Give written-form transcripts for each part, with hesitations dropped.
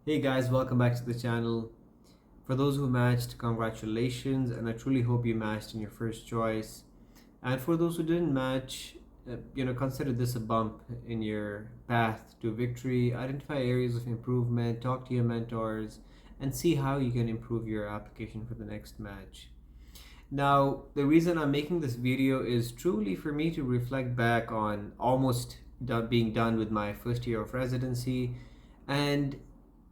Hey guys, welcome back to the channel. For those who matched, congratulations, and I truly hope you matched in your first choice. And for those who didn't match, consider this a bump in your path to victory. Identify areas of improvement, talk to your mentors, and see how you can improve your application for the next match. Now, the reason I'm making this video is truly for me to reflect back on almost being done with my first year of residency and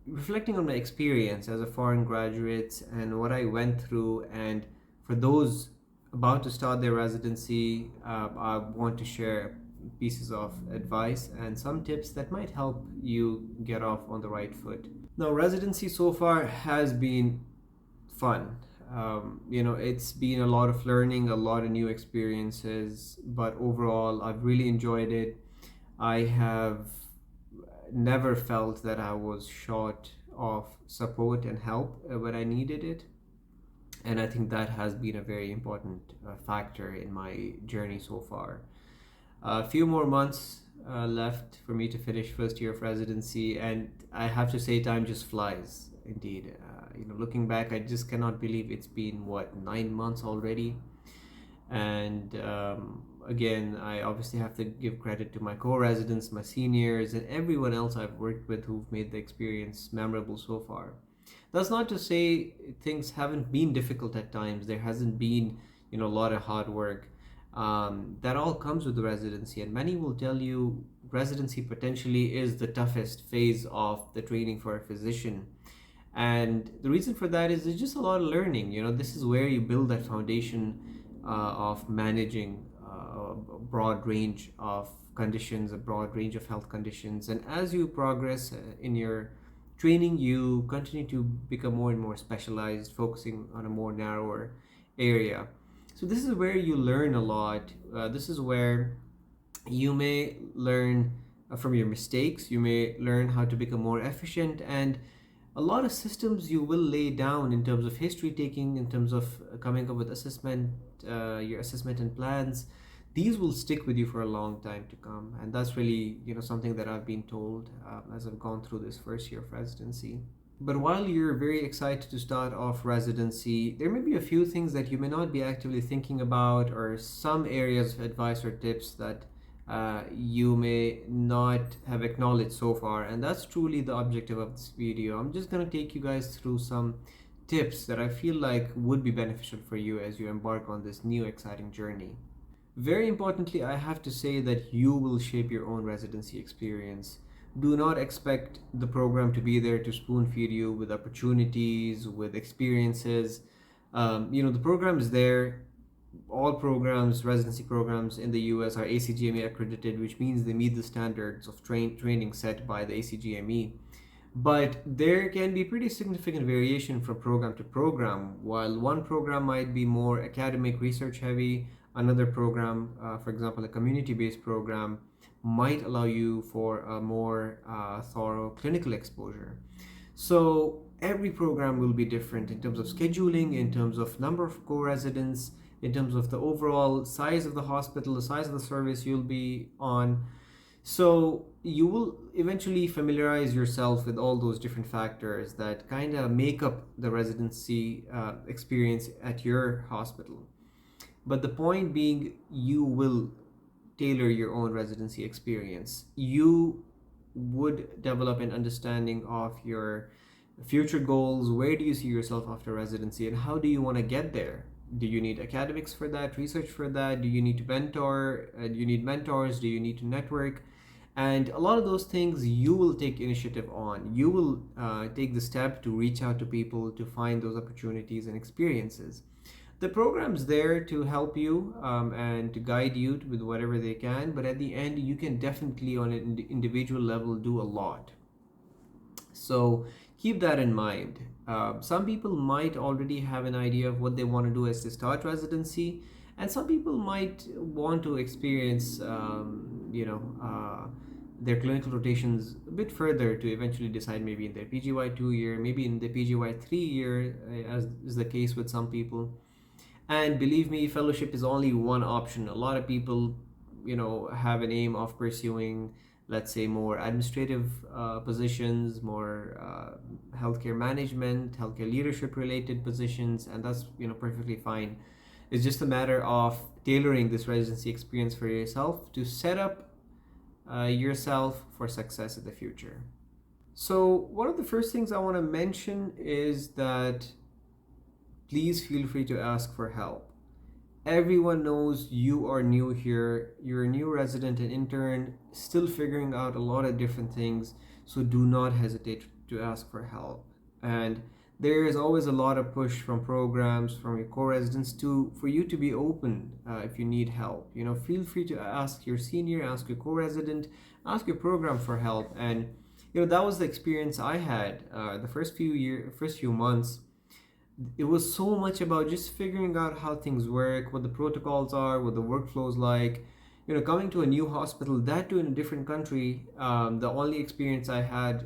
reflecting on my experience as a foreign graduate and what I went through. And for those about to start their residency, I want to share pieces of advice and some tips that might help you get off on the right foot. Now, residency so far has been fun. It's been a lot of learning, a lot of new experiences, but overall, I've really enjoyed it. I have never felt that I was short of support and help when I needed it. And I think that has been a very important factor in my journey so far. A few more months left for me to finish first year of residency, and I have to say, time just flies. Indeed, looking back, I just cannot believe it's been 9 months already. And again, I obviously have to give credit to my co-residents, my seniors, and everyone else I've worked with who've made the experience memorable so far. That's not to say things haven't been difficult at times. There hasn't been, a lot of hard work. That all comes with the residency, and many will tell you residency potentially is the toughest phase of the training for a physician. And the reason for that is it's just a lot of learning. This is where you build that foundation of managing a broad range of conditions, a broad range of health conditions. And as you progress in your training, you continue to become more and more specialized, focusing on a more narrower area. So this is where you learn a lot. This is where you may learn from your mistakes. You may learn how to become more efficient, and a lot of systems you will lay down in terms of history taking, in terms of coming up with your assessment and plans. These will stick with you for a long time to come, and that's really something that I've been told as I've gone through this first year of residency. But while you're very excited to start off residency, there may be a few things that you may not be actively thinking about, or some areas of advice or tips that you may not have acknowledged so far. And that's truly the objective of this video. I'm just going to take you guys through some tips that I feel like would be beneficial for you as you embark on this new exciting journey. Very importantly, I have to say that you will shape your own residency experience. Do not expect the program to be there to spoon feed you with opportunities, with experiences. The program is there. All programs, residency programs in the US are ACGME accredited, which means they meet the standards of training set by the ACGME. But there can be pretty significant variation from program to program. While one program might be more academic, research heavy, another program, for example, a community-based program, might allow you for a more thorough clinical exposure. So every program will be different in terms of scheduling, in terms of number of co-residents, in terms of the overall size of the hospital, the size of the service you'll be on. So you will eventually familiarize yourself with all those different factors that kind of make up the residency experience at your hospital. But the point being, you will tailor your own residency experience. You would develop an understanding of your future goals. Where do you see yourself after residency, and how do you want to get there? Do you need academics for that, research for that? Do you need to mentor? Do you need mentors? Do you need to network? And a lot of those things you will take initiative on. You will take the step to reach out to people to find those opportunities and experiences. The program's there to help you and to guide you with whatever they can, but at the end, you can definitely, on an individual level, do a lot. So keep that in mind. Some people might already have an idea of what they want to do as they start residency, and some people might want to experience, their clinical rotations a bit further to eventually decide maybe in their PGY 2 year, maybe in the PGY 3 year, as is the case with some people. And believe me, fellowship is only one option. A lot of people, have an aim of pursuing let's say, more administrative positions, more healthcare management, healthcare leadership related positions, and that's perfectly fine. It's just a matter of tailoring this residency experience for yourself to set up yourself for success in the future. So one of the first things I want to mention is that please feel free to ask for help. Everyone knows you are new here. You're a new resident and intern, still figuring out a lot of different things. So do not hesitate to ask for help. And there is always a lot of push from programs, from your co-residents for you to be open if you need help. Feel free to ask your senior, ask your co-resident, ask your program for help. And that was the experience I had the first few months. It was so much about just figuring out how things work, what the protocols are, what the workflow's like. Coming to a new hospital, that too in a different country. The only experience I had,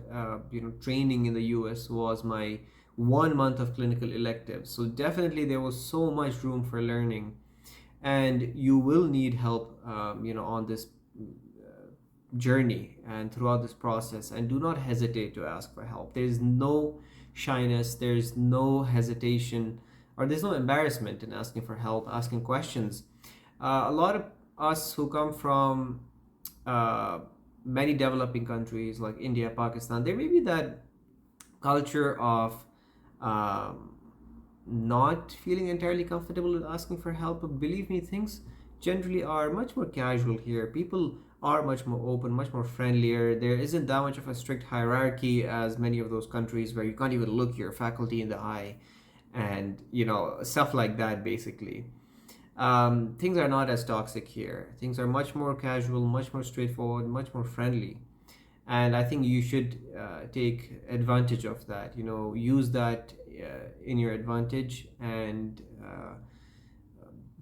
training in the US was my 1 month of clinical electives. So definitely there was so much room for learning, and you will need help, on this journey and throughout this process. And do not hesitate to ask for help. There's no shyness, there's no hesitation, or there's no embarrassment in asking for help, asking questions. A lot of us who come from many developing countries like India, Pakistan, there may be that culture of not feeling entirely comfortable with asking for help. But believe me, things generally are much more casual here. People are much more open, much more friendlier. There isn't that much of a strict hierarchy as many of those countries where you can't even look your faculty in the eye and stuff like that. Basically, things are not as toxic here. Things are much more casual, much more straightforward, much more friendly. And I think you should take advantage of that. Use that in your advantage, and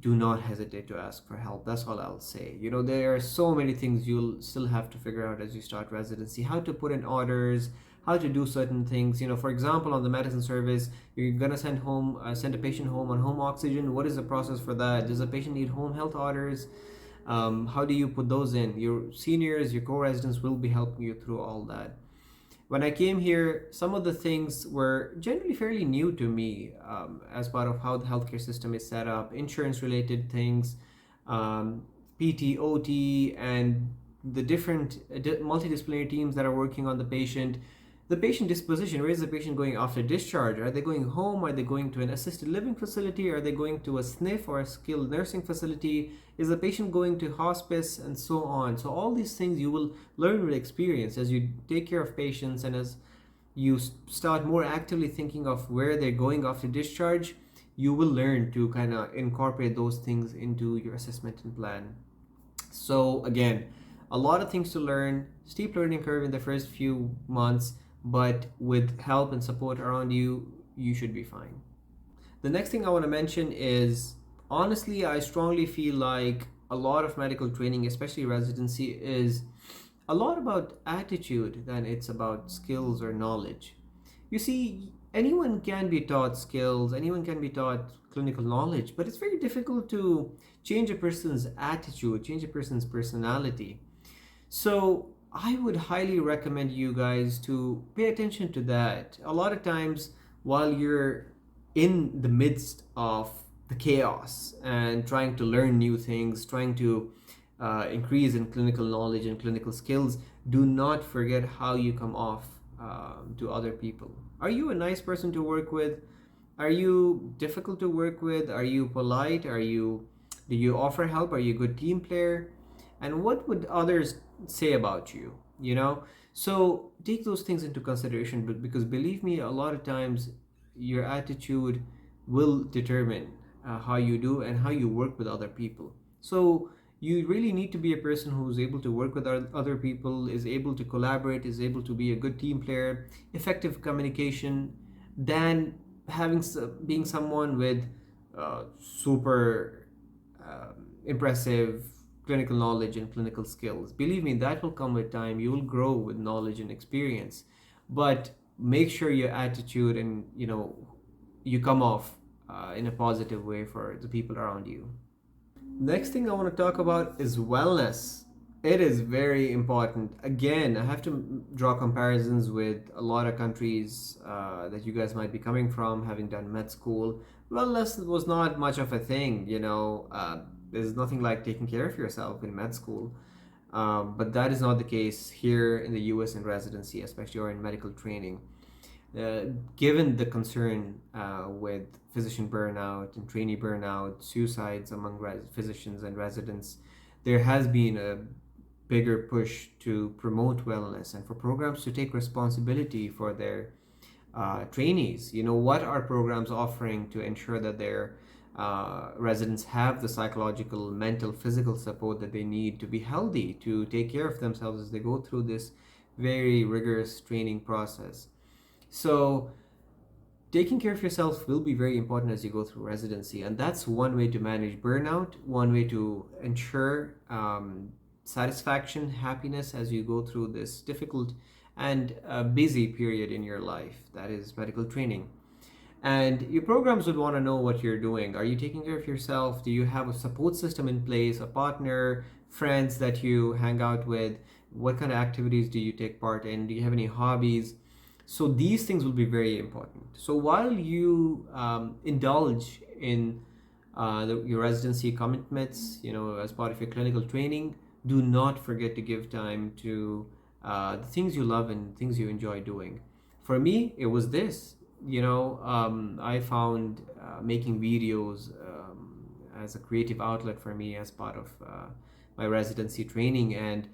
do not hesitate to ask for help. That's all I'll say. There are so many things you'll still have to figure out as you start residency: how to put in orders, how to do certain things. For example, on the medicine service, you're gonna send a patient home on home oxygen. What is the process for that? Does the patient need home health orders? How do you put those in? Your seniors, your co-residents will be helping you through all that. When I came here, some of the things were generally fairly new to me, as part of how the healthcare system is set up, insurance related things, PT, OT, and the different multidisciplinary teams that are working on the patient. The patient disposition: where is the patient going after discharge? Are they going home? Are they going to an assisted living facility? Are they going to a SNF or a skilled nursing facility? Is the patient going to hospice? And so on. So all these things you will learn with experience as you take care of patients, and as you start more actively thinking of where they're going after discharge, you will learn to kind of incorporate those things into your assessment and plan. So again, a lot of things to learn, steep learning curve in the first few months, but with help and support around you, you should be fine. The next thing I want to mention is, honestly, I strongly feel like a lot of medical training, especially residency, is a lot about attitude than it's about skills or knowledge. You see, anyone can be taught skills, anyone can be taught clinical knowledge, but it's very difficult to change a person's attitude, change a person's personality. So I would highly recommend you guys to pay attention to that. A lot of times, while you're in the midst of the chaos and trying to learn new things, trying to increase in clinical knowledge and clinical skills, do not forget how you come off to other people. Are you a nice person to work with? Are you difficult to work with? Are you polite? Do you offer help? Are you a good team player? And what would others say about you? So take those things into consideration. But because believe me, a lot of times your attitude will determine how you do and how you work with other people. So you really need to be a person who's able to work with other people, is able to collaborate, is able to be a good team player, effective communication, than being someone with super impressive clinical knowledge and clinical skills. Believe me, that will come with time. You will grow with knowledge and experience, but make sure your attitude and you come off in a positive way for the people around you. Next thing I want to talk about is wellness. It is very important. Again, I have to draw comparisons with a lot of countries that you guys might be coming from, having done med school. Wellness was not much of a thing, you know. There's nothing like taking care of yourself in med school. But that is not the case here in the US in residency, especially or in medical training. Uh, Given the concern with physician burnout and trainee burnout, suicides among physicians and residents, there has been a bigger push to promote wellness and for programs to take responsibility for their trainees. You know, what are programs offering to ensure that their residents have the psychological, mental, physical support that they need to be healthy, to take care of themselves as they go through this very rigorous training process. So, taking care of yourself will be very important as you go through residency, and that's one way to manage burnout, one way to ensure satisfaction, happiness as you go through this difficult and busy period in your life, that is medical training. And your programs would want to know what you're doing. Are you taking care of yourself? Do you have a support system in place, a partner, friends that you hang out with? What kind of activities do you take part in? Do you have any hobbies? So these things will be very important. So while you indulge in your residency commitments, you know, as part of your clinical training, do not forget to give time to the things you love and things you enjoy doing. For me, it was this. You know, I found making videos as a creative outlet for me as part of my residency training, and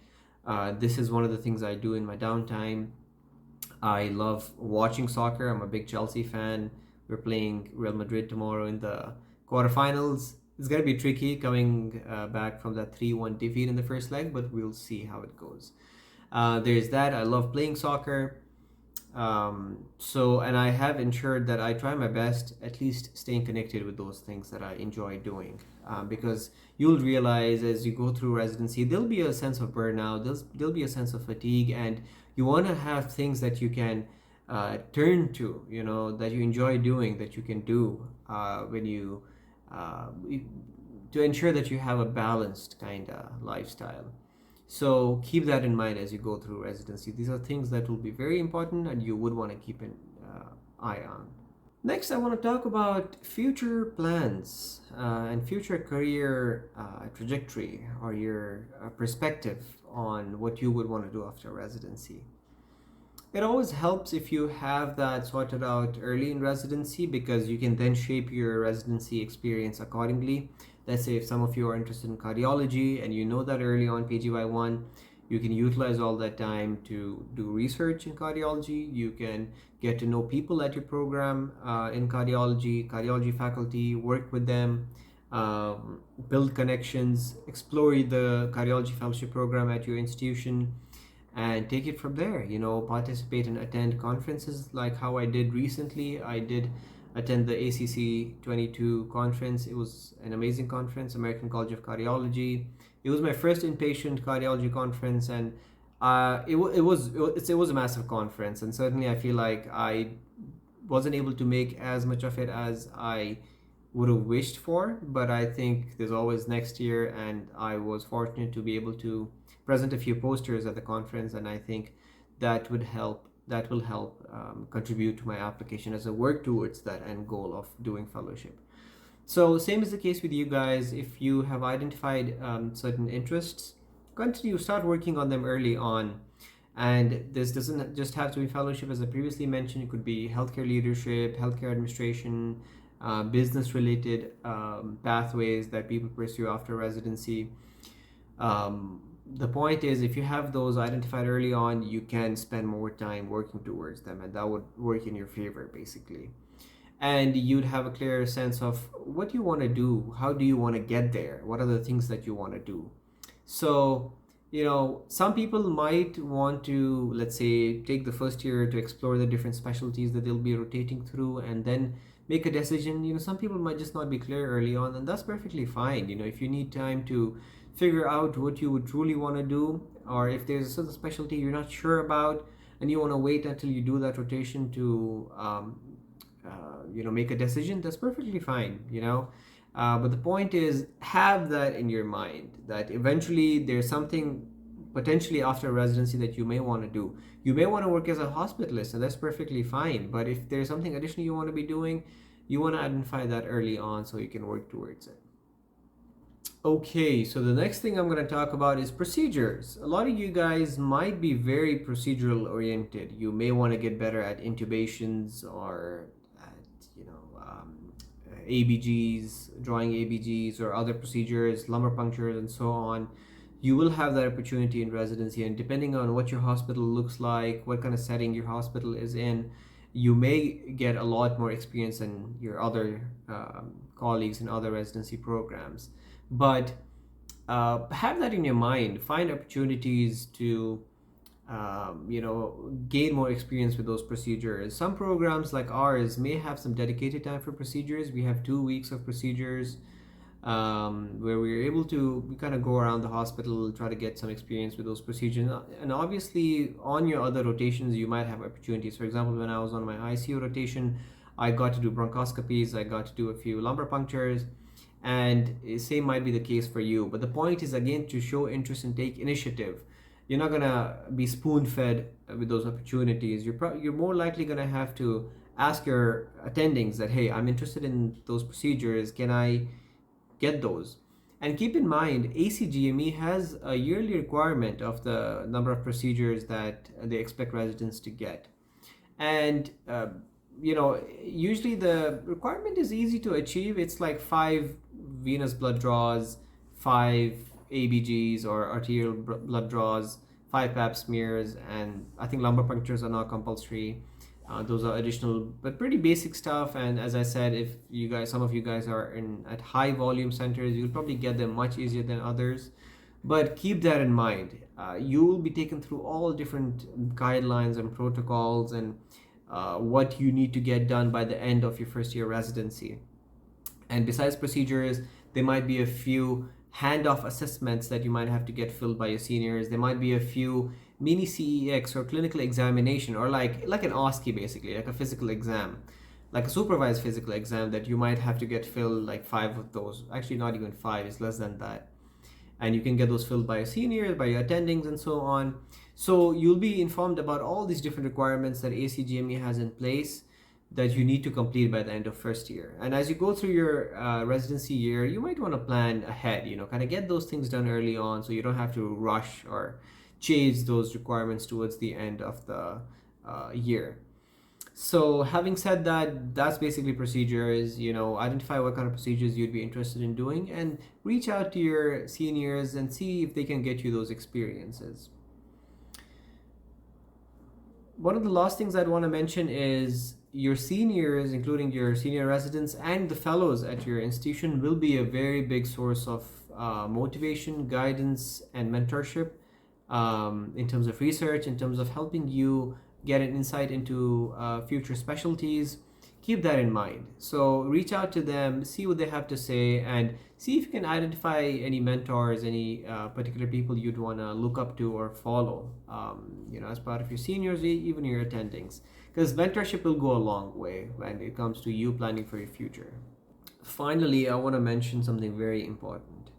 this is one of the things I do in my downtime. I love watching soccer. I'm a big Chelsea fan. We're playing Real Madrid tomorrow in the quarterfinals. It's going to be tricky coming back from that 3-1 defeat in the first leg, but we'll see how it goes. There's that. I love playing soccer. And I have ensured that I try my best, at least staying connected with those things that I enjoy doing. Because you'll realize as you go through residency, there'll be a sense of burnout, there'll be a sense of fatigue, and you want to have things that you can turn to, you know, that you enjoy doing, that you can do when you, to ensure that you have a balanced kind of lifestyle. So keep that in mind as you go through residency. These are things that will be very important and you would want to keep an eye on. Next, I want to talk about future plans and future career trajectory, or your perspective on what you would want to do after residency. It always helps if you have that sorted out early in residency, because you can then shape your residency experience accordingly. Let's say if some of you are interested in cardiology and you know that early on PGY1, you can utilize all that time to do research in cardiology. You can get to know people at your program in cardiology faculty, work with them, build connections, explore the cardiology fellowship program at your institution, and take it from there. You know, participate and attend conferences like how I did recently. I did attend the ACC 22 conference. It was an amazing conference, American College of Cardiology. It was my first inpatient cardiology conference, and it was a massive conference. And certainly, I feel like I wasn't able to make as much of it as I would have wished for. But I think there's always next year, and I was fortunate to be able to present a few posters at the conference, and I think that would help. That will help contribute to my application as I work towards that end goal of doing fellowship. So same is the case with you guys. If you have identified certain interests, start working on them early on. And this doesn't just have to be fellowship. As I previously mentioned, it could be healthcare leadership, healthcare administration, business related pathways that people pursue after residency. The point is, if you have those identified early on, you can spend more time working towards them, and that would work in your favor basically. And you'd have a clearer sense of what you want to do, how do you want to get there, what are the things that you want to do. So, you know, some people might want to, let's say, take the first year to explore the different specialties that they'll be rotating through and then make a decision. You know, some people might just not be clear early on, and that's perfectly fine. You know, if you need time to figure out what you would truly want to do, or if there's a certain specialty you're not sure about and you want to wait until you do that rotation to make a decision, that's perfectly fine, you know. But the point is, have that in your mind that eventually there's something potentially after residency that you may want to do. You may want to work as a hospitalist, and that's perfectly fine. But if there's something additional you want to be doing, you want to identify that early on so you can work towards it. Okay, so the next thing I'm going to talk about is procedures. A lot of you guys might be very procedural oriented. You may want to get better at intubations or at, ABGs, drawing ABGs or other procedures, lumbar punctures, and so on. You will have that opportunity in residency, and depending on what your hospital looks like, what kind of setting your hospital is in, you may get a lot more experience than your other colleagues in other residency programs. But have that in your mind. Find opportunities to gain more experience with those procedures. Some programs like ours may have some dedicated time for procedures. We have 2 weeks of procedures where we're able to kind of go around the hospital, try to get some experience with those procedures. And obviously, on your other rotations, you might have opportunities. For example, when I was on my ICU rotation, I got to do bronchoscopies, I got to do a few lumbar punctures, and same might be the case for you. But the point is, again, to show interest and take initiative. You're not gonna be spoon-fed with those opportunities. You're more likely gonna have to ask your attendings that, hey, I'm interested in those procedures, can I get those? And keep in mind, ACGME has a yearly requirement of the number of procedures that they expect residents to get. And usually the requirement is easy to achieve. It's like 5 venous blood draws, 5 ABGs or arterial blood draws, 5 pap smears, and I think lumbar punctures are not compulsory. Those are additional but pretty basic stuff. And as I said, if some of you guys are at high volume centers, you'll probably get them much easier than others. But keep that in mind. You will be taken through all different guidelines and protocols and what you need to get done by the end of your first year residency. And besides procedures, there might be a few handoff assessments that you might have to get filled by your seniors. There might be a few mini CEX or clinical examination, or like an OSCE, basically, like a physical exam, like a supervised physical exam that you might have to get filled, like 5 of those. Actually, not even 5, it's less than that. And you can get those filled by your seniors, by your attendings, and so on. So you'll be informed about all these different requirements that ACGME has in place that you need to complete by the end of first year. And as you go through your residency year, you might want to plan ahead, kind of get those things done early on so you don't have to rush or chase those requirements towards the end of the year. So having said that, that's basically procedures. Identify what kind of procedures you'd be interested in doing and reach out to your seniors and see if they can get you those experiences. One of the last things I'd want to mention is your seniors, including your senior residents and the fellows at your institution, will be a very big source of motivation, guidance, and mentorship in terms of research, in terms of helping you get an insight into future specialties. Keep that in mind. So reach out to them, see what they have to say, and see if you can identify any mentors, any particular people you'd want to look up to or follow, as part of your seniors, even your attendings. Because mentorship will go a long way when it comes to you planning for your future. Finally, I want to mention something very important.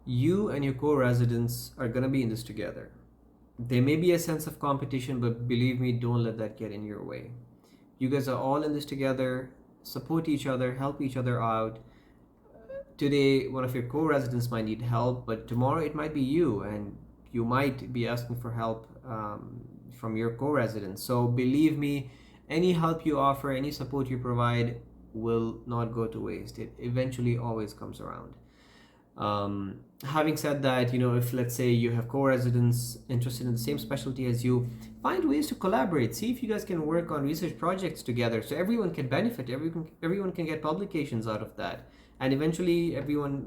You and your co-residents are going to be in this together. There may be a sense of competition, but believe me, don't let that get in your way. You guys are all in this together. Support each other, help each other out. Today, one of your co-residents might need help, but tomorrow it might be you, and you might be asking for help from your co-residents. So believe me, any help you offer, any support you provide will not go to waste. It eventually always comes around. Having said that, if let's say you have co-residents interested in the same specialty as you, find ways to collaborate. See if you guys can work on research projects together so everyone can benefit, everyone can get publications out of that. And eventually everyone,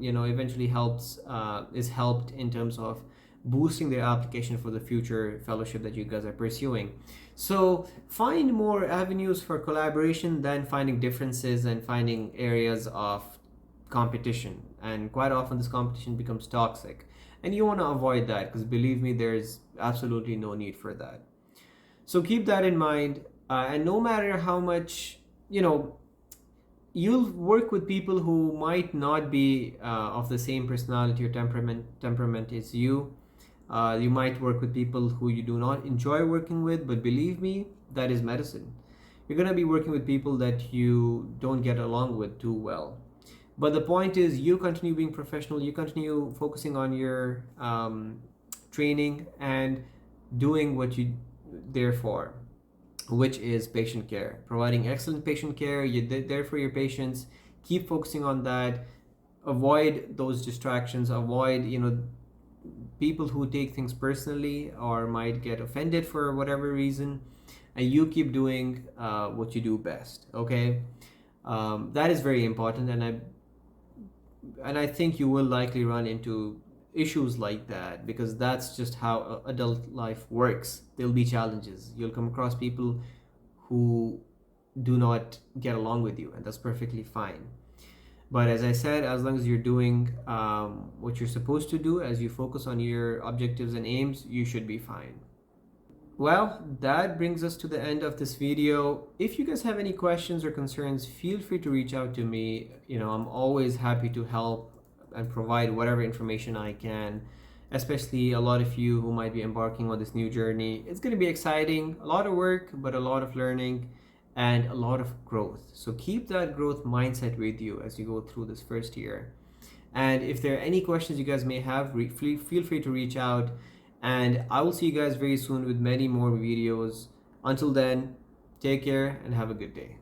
is helped in terms of boosting their application for the future fellowship that you guys are pursuing. So find more avenues for collaboration than finding differences and finding areas of competition. And quite often this competition becomes toxic, and you want to avoid that, because believe me, there's absolutely no need for that. So keep that in mind, and no matter how much, you'll work with people who might not be of the same personality or temperament as you. You might work with people who you do not enjoy working with, but believe me, that is medicine. You're going to be working with people that you don't get along with too well. But the point is, you continue being professional, you continue focusing on your training and doing what you there for, which is patient care, providing excellent patient care. You're there for your patients. Keep focusing on that. Avoid those distractions. Avoid, people who take things personally or might get offended for whatever reason, and you keep doing what you do best. Okay, that is very important, and I think you will likely run into issues like that because that's just how adult life works. There'll be challenges. You'll come across people who do not get along with you, and that's perfectly fine. But as I said, as long as you're doing what you're supposed to do, as you focus on your objectives and aims, you should be fine. Well, that brings us to the end of this video. If you guys have any questions or concerns, feel free to reach out to me. I'm always happy to help and provide whatever information I can, especially a lot of you who might be embarking on this new journey. It's going to be exciting, a lot of work, but a lot of learning and a lot of growth. So keep that growth mindset with you as you go through this first year. And if there are any questions you guys may have, feel free to reach out. And I will see you guys very soon with many more videos. Until then, take care and have a good day.